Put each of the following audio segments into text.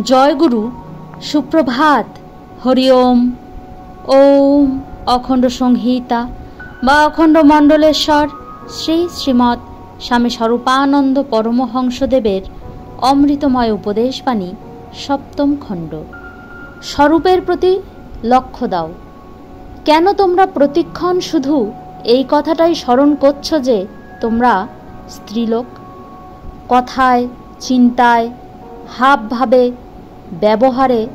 জয় গুরু, সুপ্রভাত, হরি ওম। ওম অখণ্ড সংহিতা বা অখণ্ড মণ্ডলেশ্বর শ্রী শ্রীমৎ স্বামী স্বরূপানন্দ পরমহংসদেবের অমৃতময় উপদেশবাণী সপ্তম খণ্ড। স্বরূপের প্রতি লক্ষ্য দাও। কেন তোমরা প্রতিক্ষণ শুধু এই কথাটাই স্মরণ করছ যে তোমরা স্ত্রীলোক? কথায়, চিন্তায়, হাবভাবে, ব্যবহারে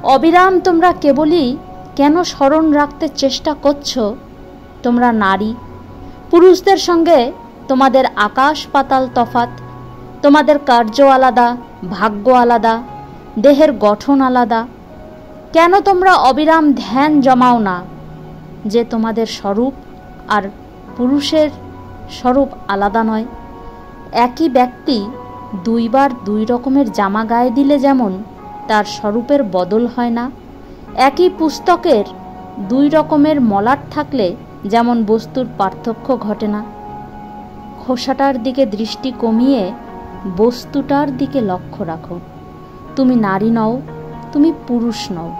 অবিরাম তোমরা কেবলই কেন স্মরণ রাখতে চেষ্টা করছ তোমরা নারী? পুরুষদের সঙ্গে তোমাদের আকাশ পাতাল তফাত। তোমাদের কার্য আলাদা, ভাগ্য আলাদা, দেহের গঠন আলাদা। কেন তোমরা অবিরাম ধ্যান জমাও না যে তোমাদের স্বরূপ আর পুরুষের স্বরূপ আলাদা নয়? একই ব্যক্তি দুইবার দুই রকমের জামা গায়ে দিলে যেমন তার স্বরূপের বদল হয় না, একই পুস্তকের দুই রকমের মলাট থাকলে যেমন বস্তুর পার্থক্য ঘটে না। খোসাটার দিকে দৃষ্টি কমিয়ে বস্তুটার দিকে লক্ষ্য রাখো। তুমি নারী নও, তুমি পুরুষ নও।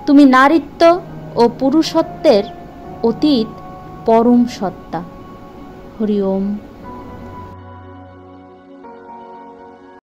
তুমি নারীত্ব ও পুরুষত্বের অতীত পরম সত্তা। হরি ওম।